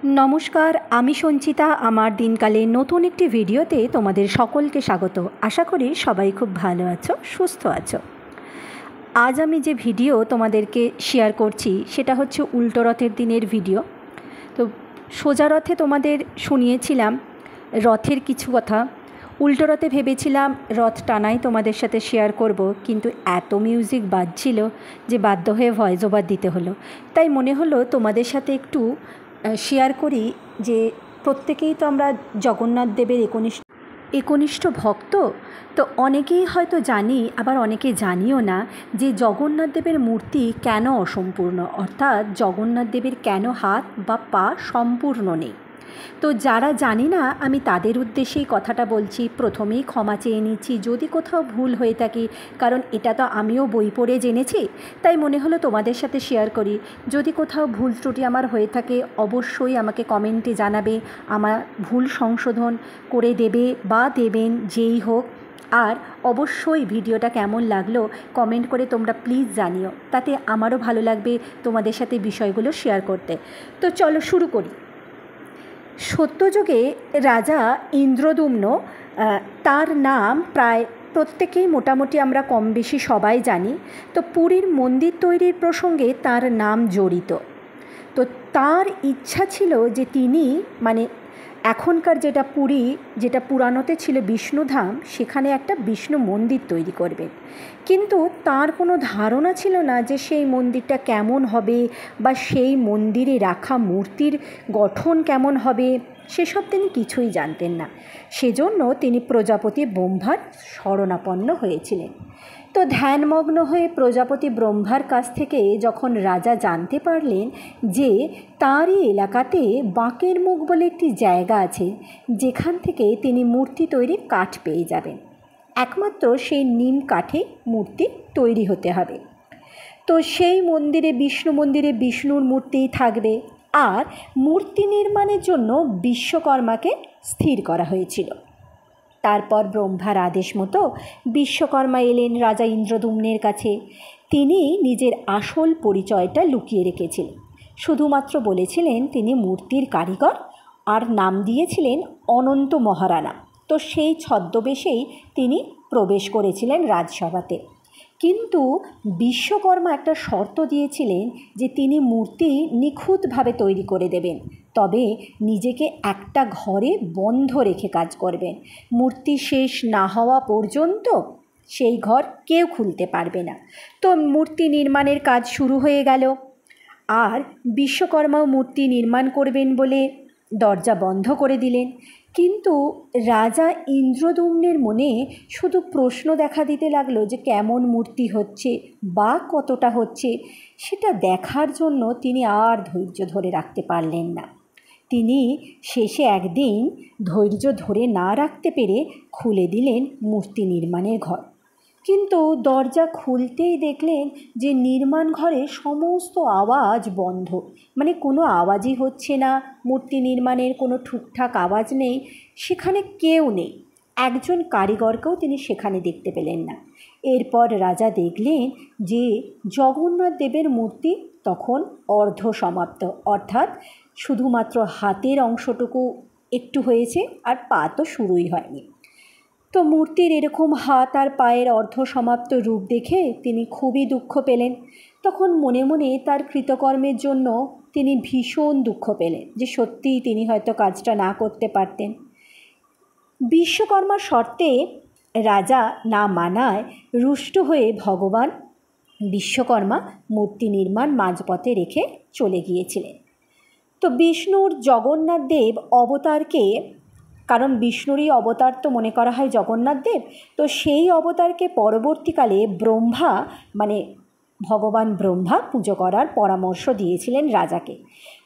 नमस्कार आमी संचिता आमार दिनकाले नतून एकटी भिडियोते तोमादेर सकलके स्वागत। आशा करी सबाई खूब भालो आछो सुस्थ आछो। आज आमी जे भिडियो तोमादेरके शेयर करछि सेटा होच्छे उल्टो रथेर दिनेर भिडियो। तो सोजा रथे तोमादेर शुनिয়েছিলাম रथेर किछु कथा। उल्टो रथे भेबेছিলাম रथ टानाई तोमादेर साथे शेयर करब, किन्तु एत मिउजिक बाजछिलो जे बाध्य हये भয়েস ओभार दिते हलो। ताई मने हलो तोमादेर साथे एकटू शेयर करी जे प्रत्येकेई तो आमरा जगन्नाथ देवेर एकनिष्ठ भक्त। तो अनेकेई हयतो जानी आबार अनेके जानिओ ना जे जगन्नाथ देवेर मूर्ति केन असम्पूर्ण, अर्थात जगन्नाथ देवेर केन हाथ बा पा सम्पूर्ण नेই। तो जारा जानी ना आमी तादेर उद्देश्येई कथाटा बोलছি। प्रथमेই क्षमा চেয়ে নিচ্ছি যদি কোথাও ভুল হয়ে থাকে, কারণ এটা তো আমিও বই পড়ে জেনেছি, তাই মনে হলো তোমাদের সাথে শেয়ার করি। যদি কোথাও ভুল ত্রুটি আমার হয়ে থাকে অবশ্যই আমাকে কমেন্টে জানাবে, আমার ভুল সংশোধন করে দেবে বা দেবেন যেই হোক। আর অবশ্যই ভিডিওটা কেমন লাগলো কমেন্ট করে তোমরা প্লিজ জানিও, তাতে আমারও ভালো লাগবে তোমাদের সাথে বিষয়গুলো শেয়ার করতে। তো চলো শুরু করি। সত্যযুগে রাজা ইন্দ্রদুম্ন, তার নাম প্রায় প্রত্যেকেই মোটামুটি আমরা কম বেশি সবাই জানি। তো পুরীর মন্দির তৈরির প্রসঙ্গে তার নাম জড়িত। তো তার ইচ্ছা ছিল যে তিনি এখনকার যেটা পুরী, যেটা পুরানোতে ছিল বিষ্ণুধাম, সেখানে একটা বিষ্ণু মন্দির তৈরি করবেন। কিন্তু তার কোনো ধারণা ছিল না যে সেই মন্দিরটা কেমন হবে বা সেই মন্দিরে রাখা মূর্তির গঠন কেমন হবে, সেসব তিনি কিছুই জানতেন না। সেজন্য তিনি প্রজাপতি ব্রহ্মার শরণাপন্ন হয়েছিলেন। তো ধ্যানমগ্ন হয়ে প্রজাপতি ব্রহ্মার কাছ থেকে যখন রাজা জানতে পারলেন যে তারই এলাকাতে বাঁকের মুখ বলে একটি জায়গা আছে যেখান থেকে তিনি মূর্তি তৈরির কাঠ পেয়ে যাবেন, একমাত্র সেই নিম কাঠে মূর্তি তৈরি হতে হবে। তো সেই মন্দিরে বিষ্ণুর মূর্তিই থাকবে, আর মূর্তি নির্মাণের জন্য বিশ্বকর্মাকে স্থির করা হয়েছিল। তারপর ব্রহ্মার আদেশ মতো বিশ্বকর্মা এলেন রাজা ইন্দ্রদুম্নের কাছে। তিনি নিজের আসল পরিচয়টা লুকিয়ে রেখেছিলেন, শুধুমাত্র বলেছিলেন তিনি মূর্তির কারিগর, আর নাম দিয়েছিলেন অনন্ত মহারানা। তো সেই ছদ্মবেশেই তিনি প্রবেশ করেছিলেন রাজসভাতে। কিন্তু বিশ্বকর্মা একটা শর্ত দিয়েছিলেন যে তিনি মূর্তি নিখুঁতভাবে তৈরি করে দেবেন, তবে নিজেকে একটা ঘরে বন্ধ রেখে কাজ করবেন। মূর্তি শেষ না হওয়া পর্যন্ত সেই ঘর কেউ খুলতে পারবে না। তো মূর্তি নির্মাণের কাজ শুরু হয়ে গেল, আর বিশ্বকর্মাও মূর্তি নির্মাণ করবেন বলে দরজা বন্ধ করে দিলেন। কিন্তু রাজা ইন্দ্রদুম্নের মনে শুধু প্রশ্ন দেখা দিতে লাগলো যে কেমন মূর্তি হচ্ছে বা কতটা হচ্ছে, সেটা দেখার জন্য তিনি আর ধৈর্য ধরে রাখতে পারলেন না। তিনি শেষে একদিন ধৈর্য ধরে না রাখতে পেরে খুলে দিলেন মূর্তি নির্মাণের ঘর। কিন্তু দরজা খুলতেই দেখলেন যে নির্মাণ ঘরে সমস্ত আওয়াজ বন্ধ, কোনো আওয়াজই হচ্ছে না, মূর্তি নির্মাণের কোনো ঠিকঠাক আওয়াজ নেই, সেখানে কেউ নেই। একজন কারিগরকেও তিনি সেখানে দেখতে পেলেন না। এরপর রাজা দেখলেন যে জগন্নাথ দেবের মূর্তি তখন অর্ধ সমাপ্ত, অর্থাৎ শুধুমাত্র হাতের অংশটুকু একটু হয়েছে, আর পা তো শুরুই হয়নি। তো মূর্তির এরকম হাত আর পায়ের অর্ধ সমাপ্ত রূপ দেখে তিনি খুবই দুঃখ পেলেন। তখন মনে মনে তার কৃতকর্মের জন্য তিনি ভীষণ দুঃখ পেলেন যে সত্যিই তিনি হয়তো কাজটা না করতে পারতেন। বিশ্বকর্মার শর্তে রাজা না মানায় রুষ্ট হয়ে ভগবান বিশ্বকর্মা মূর্তি নির্মাণ মাঝপথে রেখে চলে গিয়েছিলেন। তো বিষ্ণুর জগন্নাথ দেব অবতারকে, কারণ বিষ্ণুরই অবতার তো মনে করা হয় জগন্নাথ দেব, তো সেই অবতারকে পরবর্তীকালে ব্রহ্মা ভগবান ব্রহ্মা পুজো করার পরামর্শ দিয়েছিলেন রাজাকে।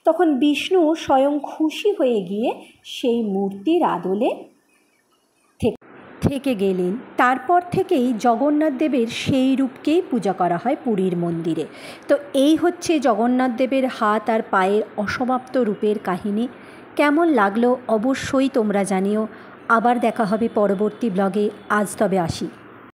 তখন বিষ্ণু স্বয়ং খুশি হয়ে গিয়ে সেই মূর্তির আদলে থেকে গেলেন। তারপর থেকেই জগন্নাথ দেবের সেই রূপকেই পূজা করা হয় পুরীর মন্দিরে। তো এই হচ্ছে জগন্নাথ দেবের হাত আর পায়ের অসমাপ্ত রূপের কাহিনী। কেমন লাগলো অবশ্যই তোমরা জানিও। আবার দেখা হবে পরবর্তী ব্লগে। আজ তবে আসি।